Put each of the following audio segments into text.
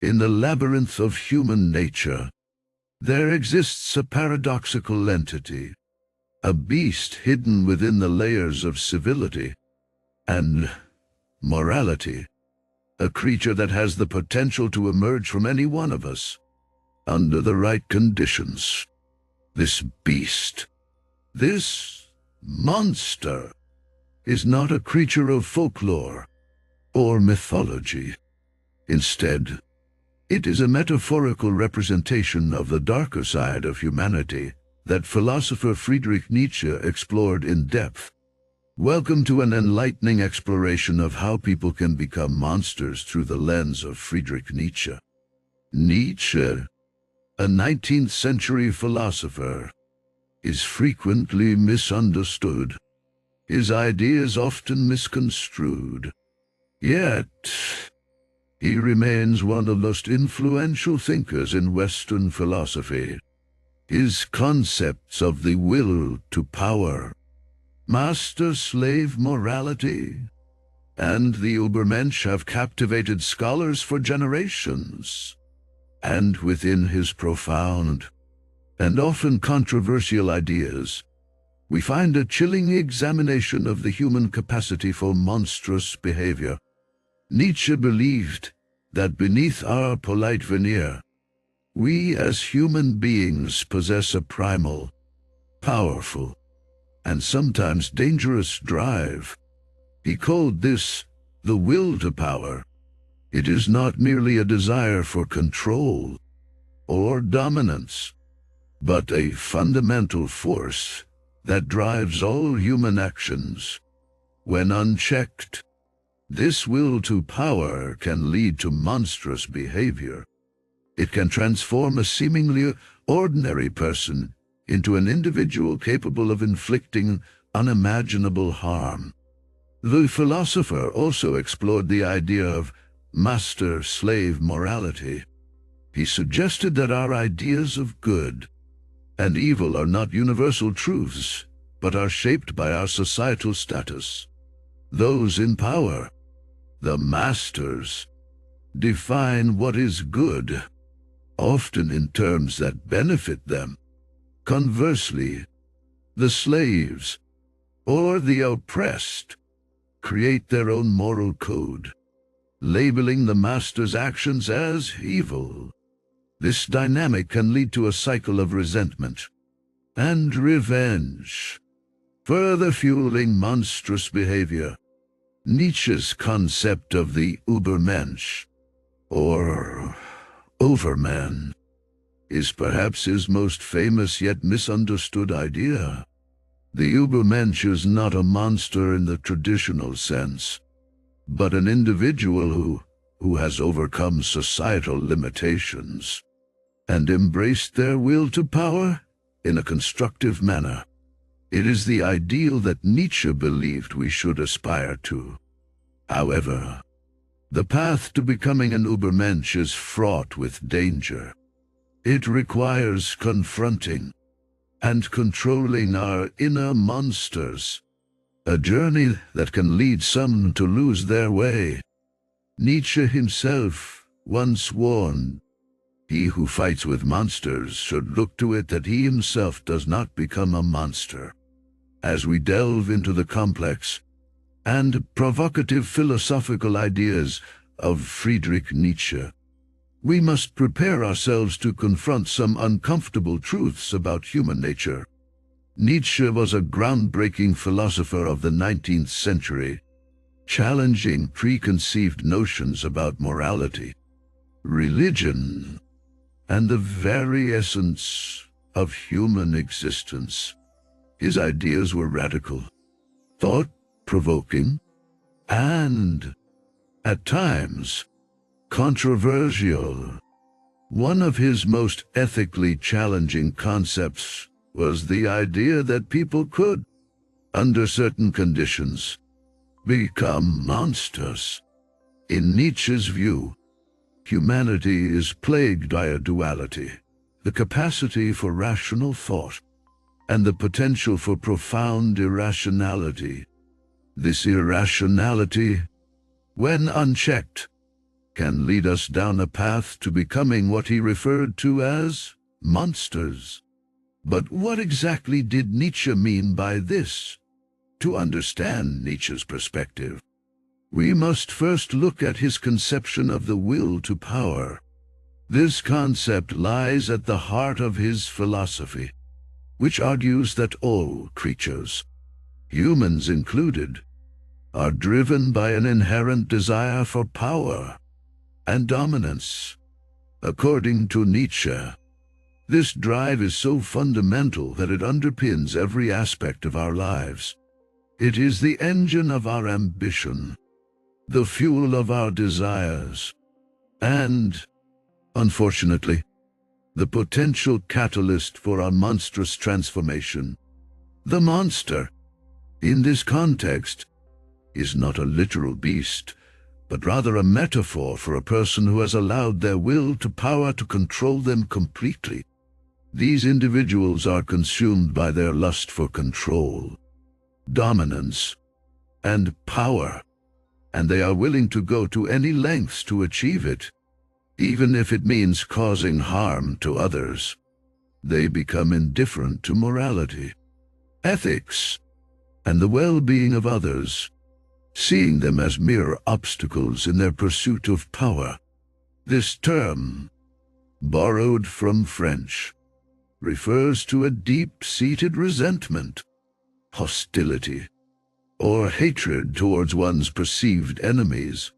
In the labyrinth of human nature, there exists a paradoxical entity, a beast hidden within the layers of civility and morality, a creature that has the potential to emerge from any one of us under the right conditions. This beast, this monster, is not a creature of folklore or mythology. Instead, it is a metaphorical representation of the darker side of humanity that philosopher Friedrich Nietzsche explored in depth. Welcome to an enlightening exploration of how people can become monsters through the lens of Friedrich Nietzsche. Nietzsche, a 19th century philosopher, is frequently misunderstood, his ideas often misconstrued. Yet, he remains one of the most influential thinkers in Western philosophy. His concepts of the will to power, master-slave morality, and the Übermensch have captivated scholars for generations. And within his profound and often controversial ideas, we find a chilling examination of the human capacity for monstrous behavior. Nietzsche believed that beneath our polite veneer, we as human beings possess a primal, powerful, and sometimes dangerous drive. He called this the will to power. It is not merely a desire for control or dominance, but a fundamental force that drives all human actions. When unchecked, this will to power can lead to monstrous behavior. It can transform a seemingly ordinary person into an individual capable of inflicting unimaginable harm. The philosopher also explored the idea of master-slave morality. He suggested that our ideas of good and evil are not universal truths, but are shaped by our societal status. Those in power, the masters, define what is good, often in terms that benefit them. Conversely, the slaves, or the oppressed, create their own moral code, labeling the master's actions as evil. This dynamic can lead to a cycle of resentment and revenge, further fueling monstrous behavior. Nietzsche's concept of the Übermensch, or overman, is perhaps his most famous yet misunderstood idea. The Übermensch is not a monster in the traditional sense, but an individual who has overcome societal limitations and embraced their will to power in a constructive manner. It is the ideal that Nietzsche believed we should aspire to. However, the path to becoming an Übermensch is fraught with danger. It requires confronting and controlling our inner monsters, a journey that can lead some to lose their way. Nietzsche himself once warned, "He who fights with monsters should look to it that he himself does not become a monster." As we delve into the complex and provocative philosophical ideas of Friedrich Nietzsche, we must prepare ourselves to confront some uncomfortable truths about human nature. Nietzsche was a groundbreaking philosopher of the 19th century, challenging preconceived notions about morality, religion, and the very essence of human existence. His ideas were radical, thought-provoking, and, at times, controversial. One of his most ethically challenging concepts was the idea that people could, under certain conditions, become monsters. In Nietzsche's view, humanity is plagued by a duality, the capacity for rational thought and the potential for profound irrationality. This irrationality, when unchecked, can lead us down a path to becoming what he referred to as monsters. But what exactly did Nietzsche mean by this? To understand Nietzsche's perspective, we must first look at his conception of the will to power. This concept lies at the heart of his philosophy, which argues that all creatures, humans included, are driven by an inherent desire for power and dominance. According to Nietzsche, this drive is so fundamental that it underpins every aspect of our lives. It is the engine of our ambition, the fuel of our desires, and, unfortunately, the potential catalyst for our monstrous transformation. The monster, in this context, is not a literal beast, but rather a metaphor for a person who has allowed their will to power to control them completely. These individuals are consumed by their lust for control, dominance, and power, and they are willing to go to any lengths to achieve it, even if it means causing harm to others. They become indifferent to morality, ethics, and the well-being of others, seeing them as mere obstacles in their pursuit of power. This term, borrowed from French, refers to a deep-seated resentment, hostility, or hatred towards one's perceived enemies,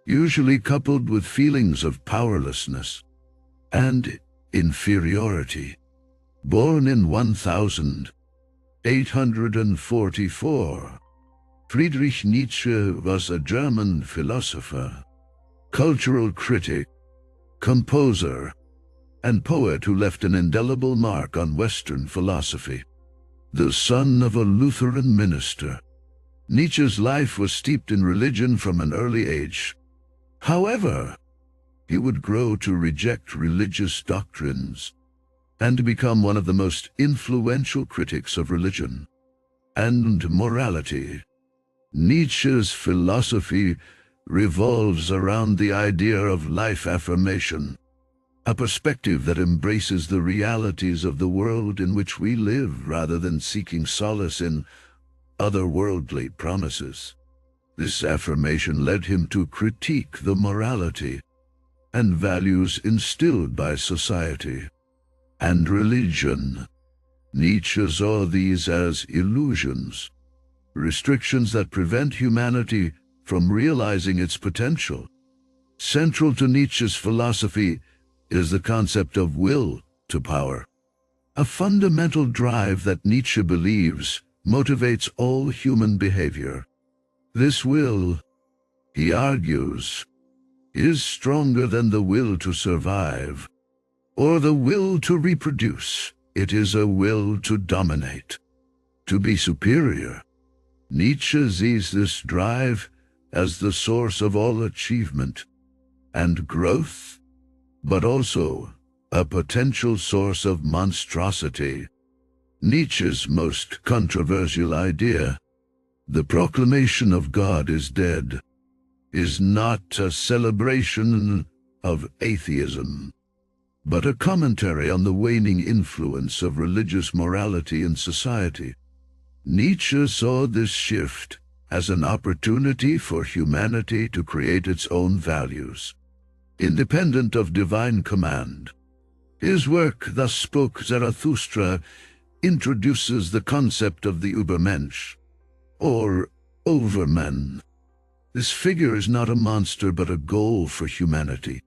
usually coupled with feelings of powerlessness and inferiority. Born in 1844, Friedrich Nietzsche was a German philosopher, cultural critic, composer, and poet who left an indelible mark on Western philosophy. The son of a Lutheran minister, Nietzsche's life was steeped in religion from an early age. However, he would grow to reject religious doctrines and become one of the most influential critics of religion and morality. Nietzsche's philosophy revolves around the idea of life affirmation, a perspective that embraces the realities of the world in which we live rather than seeking solace in otherworldly promises. This affirmation led him to critique the morality and values instilled by society and religion. Nietzsche saw these as illusions, restrictions that prevent humanity from realizing its potential. Central to Nietzsche's philosophy is the concept of will to power, a fundamental drive that Nietzsche believes motivates all human behavior. This will, he argues, is stronger than the will to survive or the will to reproduce. It is a will to dominate, to be superior. Nietzsche sees this drive as the source of all achievement and growth, but also a potential source of monstrosity. Nietzsche's most controversial idea, the proclamation of God is dead, is not a celebration of atheism, but a commentary on the waning influence of religious morality in society. Nietzsche saw this shift as an opportunity for humanity to create its own values, independent of divine command. His work, Thus Spoke Zarathustra, introduces the concept of the Übermensch, or overman. This figure is not a monster but a goal for humanity,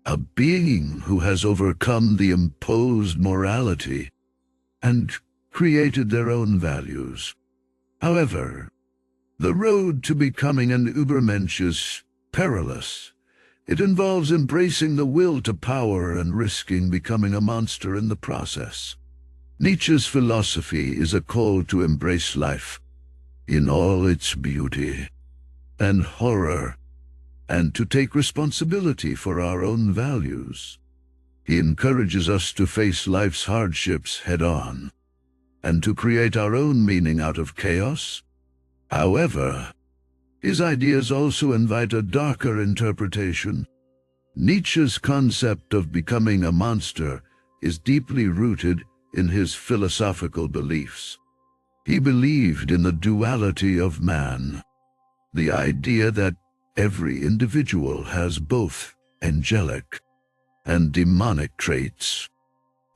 a being who has overcome the imposed morality and created their own values. However, the road to becoming an Übermensch is perilous. It involves embracing the will to power and risking becoming a monster in the process. Nietzsche's philosophy is a call to embrace life in all its beauty and horror, and to take responsibility for our own values. He encourages us to face life's hardships head-on, and to create our own meaning out of chaos. However, His ideas also invite a darker interpretation. Nietzsche's concept of becoming a monster is deeply rooted in his philosophical beliefs. He believed in the duality of man, the idea that every individual has both angelic and demonic traits.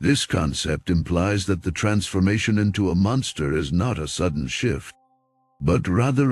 This concept implies that the transformation into a monster is not a sudden shift, but rather